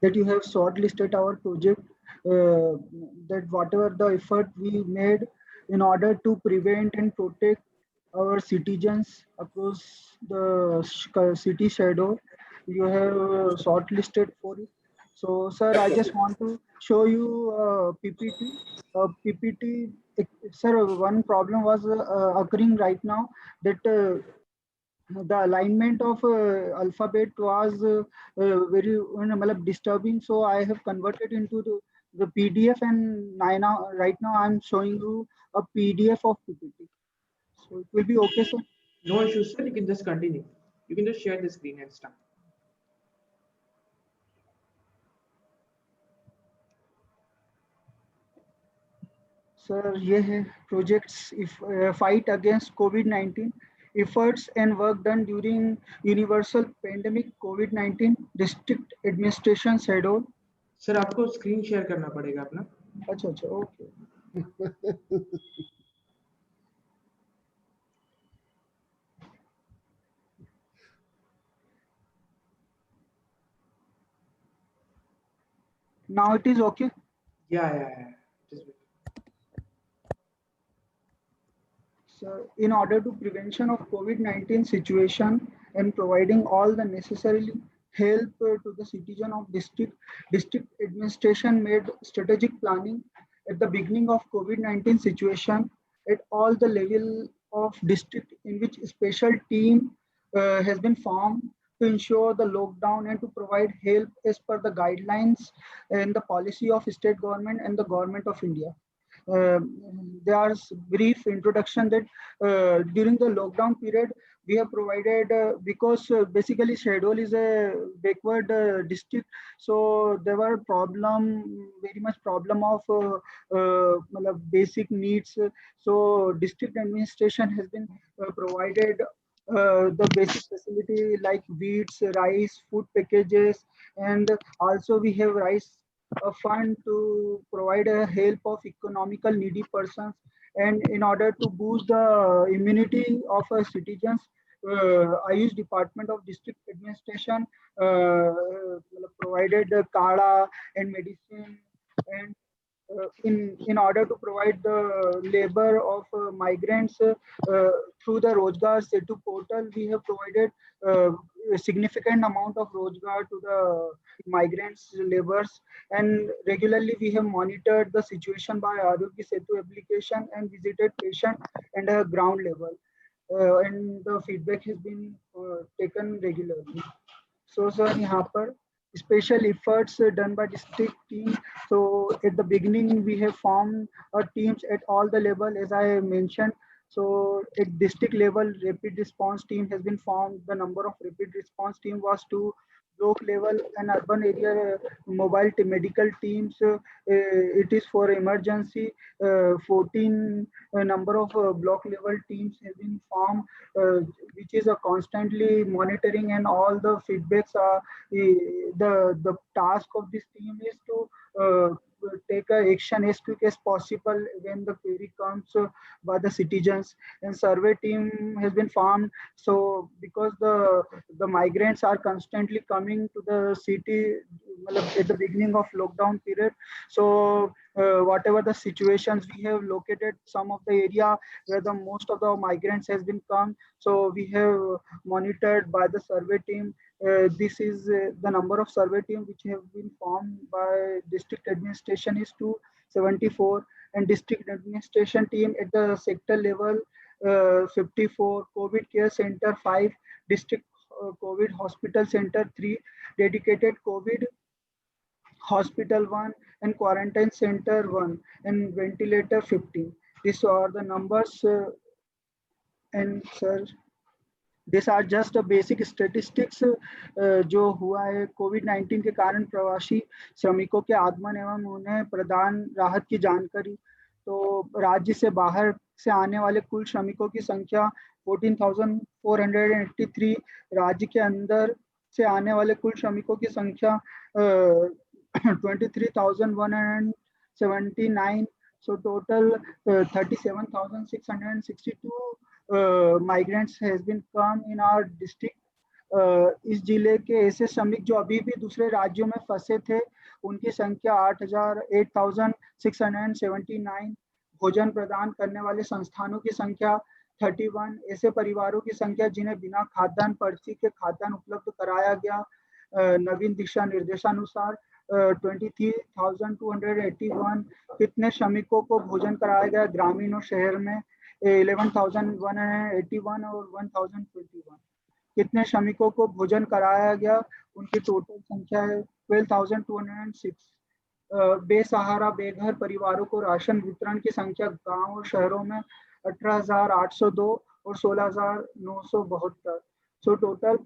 that you have shortlisted our project, that whatever the effort we made in order to prevent and protect our citizens across the city shadow, you have shortlisted for it. So, sir, I just want to show you PPT. PPT, sir, one problem was occurring right now, that the alignment of alphabet was very disturbing. So I have converted into the PDF, and now right now I'm showing you a PDF of PPT. So it will be okay, sir. No issues, sir. You can just continue. You can just share the screen and start. Sir, ये है projects if fight against COVID-19, efforts and work done during universal pandemic COVID-19, district administration schedule. Sir आपको screen share करना पड़ेगा अपना. अच्छा अच्छा, okay. Now it is okay. Yeah. Just wait. So, in order to prevention of COVID-19 situation and providing all the necessary help to the citizen of district administration made strategic planning at the beginning of COVID-19 situation at all the level of district, in which a special team has been formed to ensure the lockdown and to provide help as per the guidelines and the policy of state government and the government of India. uh, there's brief introduction that during the lockdown period we have provided, because basically Shahdol is a backward district, so there were very much problem of basic needs. So district administration has been provided the basic facility like wheats, rice, food packages, and also we have rice a fund to provide a help of economical needy persons, and in order to boost the immunity of citizens, Ayush Department of District Administration provided kala and medicine, and in order to provide the labor of migrants through the Rozgar Setu portal, we have provided a significant amount of Rozgar to the migrants laborers, and regularly we have monitored the situation by Arogya Setu application and visited patient and a ground level, and the feedback has been taken regularly. So, sir, यहाँ पर special efforts done by district team. So, at the beginning, we have formed teams at all the level, as I mentioned. So, at district level, rapid response team has been formed. The number of rapid response team was two. Block level and urban area mobile medical teams. It is for emergency. 14 number of block level teams have been formed, which is a constantly monitoring, and all the feedbacks are the task of this team is to take a action as quick as possible when the query comes by the citizens, and survey team has been formed. So because the migrants are constantly coming to the city at the beginning of lockdown period, so whatever the situations, we have located some of the area where the most of the migrants has been come, so we have monitored by the survey team. This is the number of survey team which have been formed by district administration is 274, and district administration team at the sector level 54, COVID care center 5, district COVID hospital center 3, dedicated COVID hospital 1, and quarantine center 1, and ventilator 15. These are the numbers, and sir, these are just a basic statistics जो हुआ है कोविड-19 के कारण प्रवासी श्रमिकों के आगमन एवं उन्हें प्रदान राहत की जानकारी। तो राज्य से बाहर से आने वाले कुल श्रमिकों की संख्या 14,483, राज्य के अंदर से आने वाले कुल श्रमिकों की संख्या 23,179. So total 37,662 migrants has been come in our district इस जिले के ऐसे श्रमिक जो अभी भी दूसरे राज्यों में फंसे थे, उनकी संख्या 8,679। भोजन प्रदान करने वाले संस्थानों की संख्या 31। ऐसे परिवारों की संख्या जिन्हें बिना खाद्यान्न पर्ची के खाद्यान्न उपलब्ध कराया गया। नवीन दिशा निर्देशानुसार 23,281। कितने श्रमिकों को भोजन कराया गया ग्रामीण और शहर में? 11,181 और 1,021। कितने श्रमिकों को भोजन कराया गया? उनकी टोटल संख्या है 12,206। बेसहारा बेघर परिवारों को राशन वितरण की संख्या गांव और शहरों में 18,802 और 16,972। सो टोटल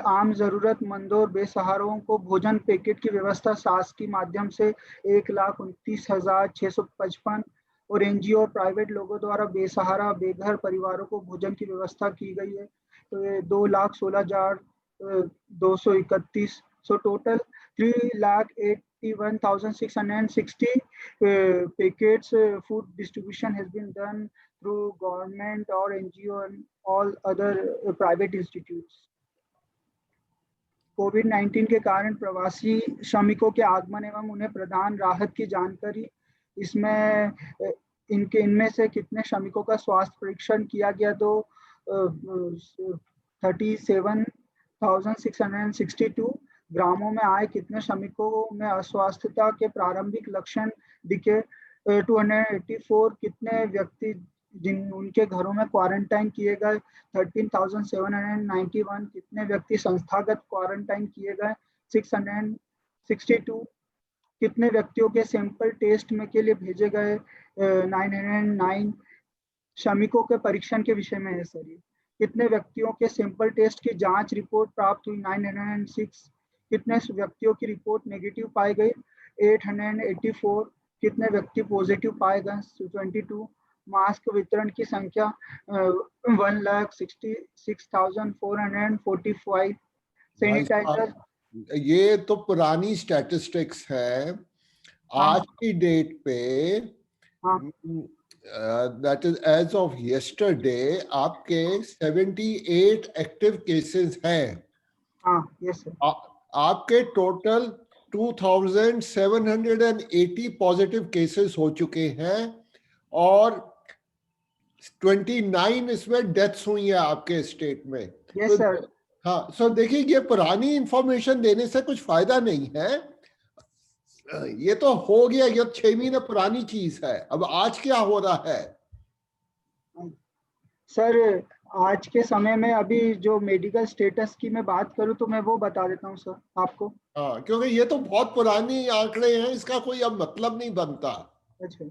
आम जरूरतमंदों और बेसहारों को भोजन पैकेट की व्यवस्था सास के माध्यम से 1,29,655 और एनजीओ और प्राइवेट लोगों द्वारा बेसहारा बेघर परिवारों को भोजन की व्यवस्था की गई है। तो ये 2,16,231। So total 3,81,660 packets food distribution has been done through government और NGO and all other private institutes. कोविड-19 के कारण प्रवासी श्रमिकों के आगमन एवं उन्हें प्रदान राहत की जानकारी। इसमें इनमें से कितने श्रमिकों का स्वास्थ्य परीक्षण किया गया? तो 37,662। ग्रामों में आए कितने श्रमिकों में अस्वस्थता के प्रारंभिक लक्षण दिखे? 284। कितने व्यक्ति जिन उनके घरों में क्वारंटाइन किए गए? 13,791। कितने व्यक्ति संस्थागत क्वारंटाइन किए गए? 662। कितने व्यक्तियों के सैंपल टेस्ट में के लिए भेजे गए? 909। श्रमिकों के परीक्षण के विषय में है सर ये। कितने व्यक्तियों के सैंपल टेस्ट की जांच रिपोर्ट प्राप्त हुई? 906। कितने व्यक्तियों की रिपोर्ट नेगेटिव पाई गई? 884। कितने व्यक्ति पॉजिटिव पाए गए? 22। मास्क वितरण की संख्या 1,66,445। सैनिटाइजर। ये तो पुरानी स्टैटिस्टिक्स है। आज की डेट पे that is as of yesterday आपके 78 एक्टिव केसेस हैं। हाँ यस सर। आपके टोटल 2,780 पॉजिटिव केसेस हो चुके हैं और 29 इसमें डेथ्स हुई है आपके स्टेट में। Yes sir. हाँ, सो देखिए ये पुरानी इंफॉर्मेशन देने से कुछ फायदा नहीं है। ये तो हो गया, ये 6 महीने पुरानी चीज है। अब आज क्या हो रहा है सर? आज के समय में अभी जो मेडिकल स्टेटस की मैं बात करूं तो मैं वो बता देता हूं सर आपको। हाँ, क्योंकि ये तो बहुत पुरानी आंकड़े हैं, इसका कोई अब मतलब नहीं बनता। अच्छा।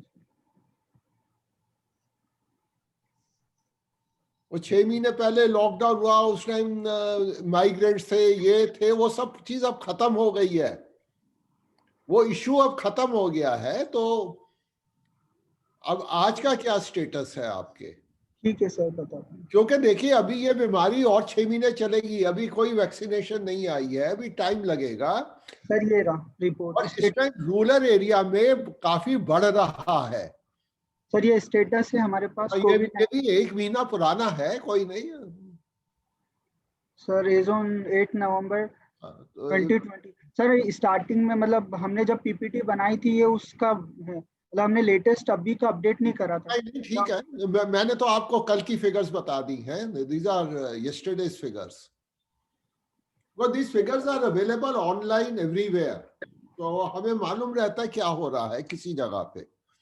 वो 6 महीने पहले लॉकडाउन हुआ, उस टाइम माइग्रेंट्स थे, ये थे, वो सब चीज अब खत्म हो गई है। वो इश्यू अब खत्म हो गया है। तो अब आज का क्या स्टेटस है आपके? ठीक है सर, बताता हूँ। क्योंकि देखिए अभी ये बीमारी और 6 महीने चलेगी, अभी कोई वैक्सीनेशन नहीं आई है, अभी टाइम लगेगा। सर ये रहा रिपोर्ट। और इस टाइम रूरल एरिया में काफी बढ़ रहा है। सर ये स्टेटस है हमारे पास। ये भी 1 महीना पुराना है, कोई नहीं। Sir as on 8 November 2020। Sir starting में मतलब हमने जब पीपीटी बनाई थी ये उसका है, मतलब हमने लेटेस्ट अभी का अपडेट नहीं करा था। नहीं, ठीक है, मैंने तो आपको कल की फिगर्स बता दी हैं। These are yesterday's figures. But these figures are available online everywhere. तो हमें मालूम रहता है क्या हो रहा है किसी जगह पे।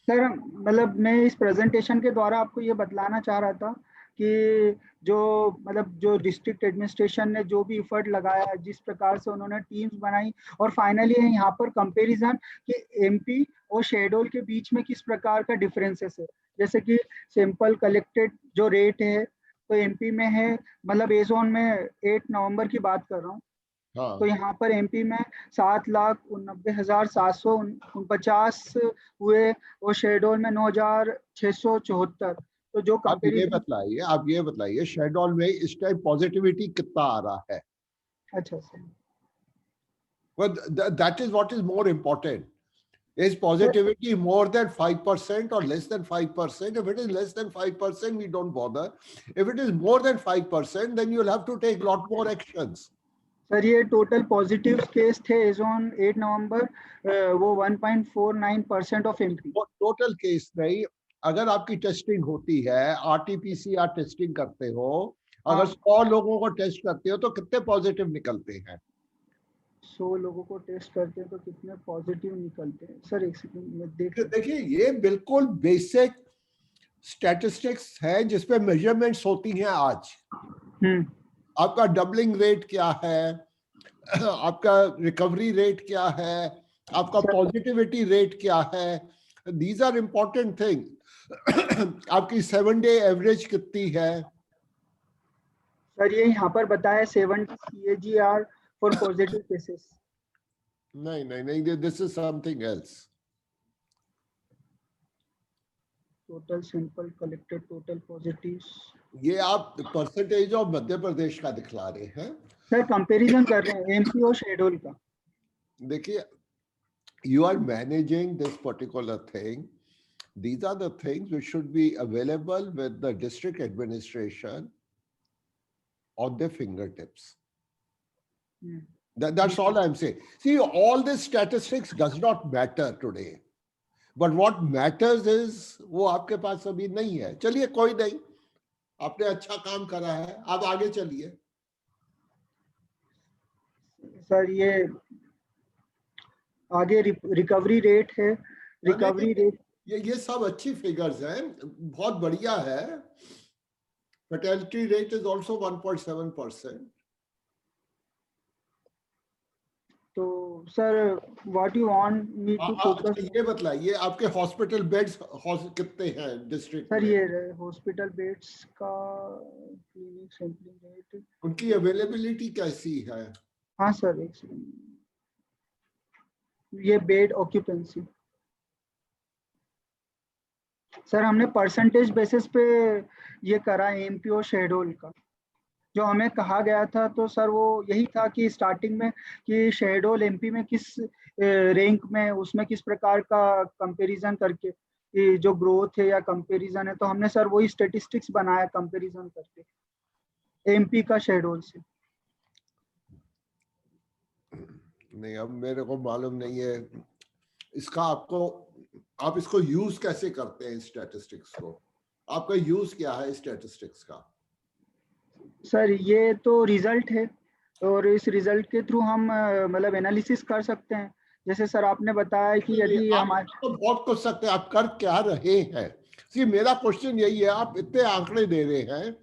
सर मतलब मैं इस प्रेजेंटेशन के द्वारा आपको ये बतलाना चाह रहा था कि जो मतलब जो डिस्ट्रिक्ट एडमिनिस्ट्रेशन ने जो भी एफर्ट लगाया, जिस प्रकार से उन्होंने टीम्स बनाई और फाइनली यहाँ पर कंपैरिजन कि एमपी और शेड्यूल के बीच में किस प्रकार का डिफरेंसेस है। जैसे कि सैंपल कलेक्टेड जो रेट है तो एमपी में है, मतलब एज ऑन में 8 नवंबर की बात कर रहा हूँ। हाँ। तो यहाँ पर एमपी में 7,89,749 हुए और शेड्यूल में 9,674। तो जो आप ये कंपेरिजन। बताइए शेड्यूल में इस टाइम पॉजिटिविटी कितना आ रहा है? अच्छा sir. Well, that is what is more important. Is positivity more than 5% or less than 5%? If it is less than 5%, we don't bother. If it is more than 5%, then you'll have to take a lot more actions. Sir ये total positive case थे as on 8 नवंबर वो 1.49% of MP. Total case नहीं, अगर आपकी testing होती है, RTPCR testing करते हो, अगर 100 लोगों को टेस्ट करते हो तो कितने पॉजिटिव निकलते हैं? 100 लोगों को टेस्ट करते हैं तो कितने पॉजिटिव निकलते हैं? सर एक सेकंड में देखिए ये बिल्कुल बेसिक स्टैटिस्टिक्स है जिसपे मेजरमेंट्स होती हैं आज। आपका डबलिंग रेट क्या है, आपका रिकवरी रेट क्या है, आपका पॉजिटिविटी रेट क्या है, दीज आर इंपॉर्टेंट थिंग। आपकी 7-day एवरेज कितनी है? सर ये यहाँ पर बताया 70 CAGR फॉर पॉजिटिव केसेस। नहीं नहीं नहीं, this is something else. Total sample collected, total positives. ये आप परसेंटेज ऑफ मध्य प्रदेश का दिखला रहे हैं सर कंपैरिजन कर रहे हैं एमपी और शेड्यूल का। देखिए, you are managing this particular thing. These are the things which should be available with the district administration on their fingertips. That's all I'm saying. See, all this statistics does not matter today. But what matters is वो आपके पास अभी नहीं है। चलिए कोई नहीं, आपने अच्छा काम करा है, आप आगे चलिए। सर ये आगे रिकवरी रेट है, रिकवरी रेट ये सब अच्छी फिगर्स हैं, बहुत बढ़िया है। Fertility rate is also 1.7%। तो sir what you want me to focus? ये बताइए आपके हॉस्पिटल बेड्स कितने हैं डिस्ट्रिक्ट सर में? ये हॉस्पिटल बेड्स का क्लिनिक सैंपलिंग रेट, उनकी अवेलेबिलिटी कैसी है? हाँ सर एक सेकंड, ये बेड ऑक्यूपेंसी सर हमने परसेंटेज बेसिस पे ये करा एमपी और शेड्यूल का, जो हमें कहा गया था। तो सर वो यही था कि स्टार्टिंग में कि शेड्यूल एमपी में किस रैंक में, उसमें किस प्रकार का कंपैरिजन करके कि जो ग्रोथ है या कंपैरिजन है, तो हमने सर वही स्टैटिस्टिक्स बनाया कंपैरिजन करके एमपी का शेड्यूल से। नहीं, अब मेरे को मालूम नहीं है इसका, आप इसको यूज कैसे करते हैं स्टैटिस्टिक्स को? आपका यूज क्या है स्टैटिस्टिक्स का? सर ये तो रिजल्ट है और इस रिजल्ट के थ्रू हम मतलब एनालिसिस कर सकते हैं। जैसे सर आपने बताया कि यदि हमारे तो बहुत कुछ सकते हैं, आप कर क्या रहे हैं? सी मेरा क्वेश्चन यही है, आप इतने आंकड़े दे रहे हैं,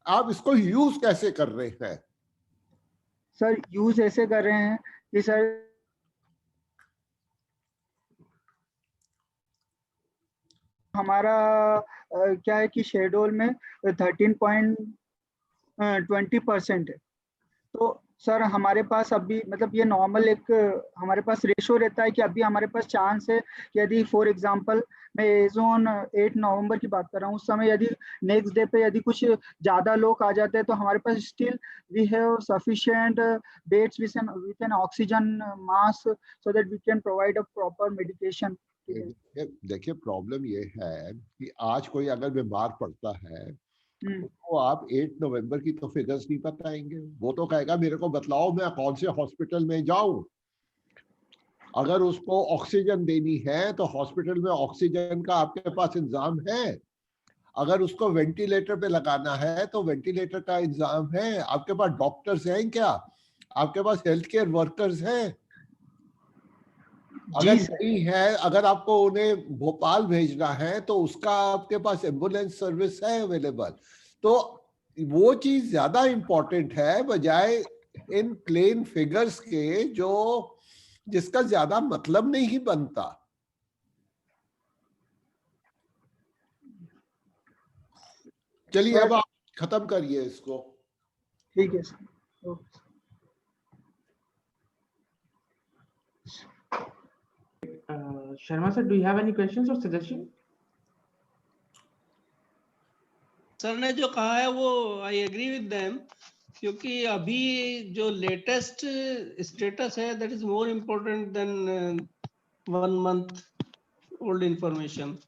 आप इसको यूज कैसे कर रहे हैं? सर यूज ऐसे कर रहे हैं कि सर हमारा क्या है कि शेड्यूल में 13.20% है। तो सर हमारे पास अभी मतलब ये नॉर्मल एक हमारे पास रेशो रहता है कि अभी हमारे पास चांस है कि यदि फॉर एग्जांपल मैं एज ऑन 8 नवंबर की बात कर रहा हूँ, उस समय यदि नेक्स्ट डे पे यदि कुछ ज्यादा लोग आ जाते हैं तो हमारे पास still we have sufficient beds with an oxygen mass so that we can provide a proper medication. देखिए प्रॉब्लम ये है कि आज कोई अगर बीमार पड़ता है तो आप 8 नवंबर की तो फिगर्स नहीं बताएंगे, वो तो कहेगा मेरे को बतलाओ मैं कौन से हॉस्पिटल में जाऊं। अगर उसको ऑक्सीजन देनी है तो हॉस्पिटल में ऑक्सीजन का आपके पास इंतजाम है, अगर उसको वेंटिलेटर पे लगाना है तो वेंटिलेटर का इंतजाम है, आपके पास डॉक्टर्स हैं क्या, आपके पास हेल्थ केयर वर्कर्स हैं? अगर नहीं है, अगर आपको उन्हें भोपाल भेजना है तो उसका आपके पास एम्बुलेंस सर्विस है अवेलेबल। तो वो चीज ज्यादा इंपॉर्टेंट है बजाय इन प्लेन फिगर्स के जो जिसका ज्यादा मतलब नहीं बनता। चलिए अब आप खत्म करिए इसको। ठीक है sir. Sharma sir, do you have any questions or suggestion? Sir ने जो कहा है वो आई एग्री विद देम, क्योंकि अभी जो लेटेस्ट स्टेटस है that is more important then 1 month old information.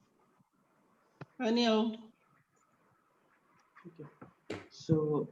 Anyhow, Okay. So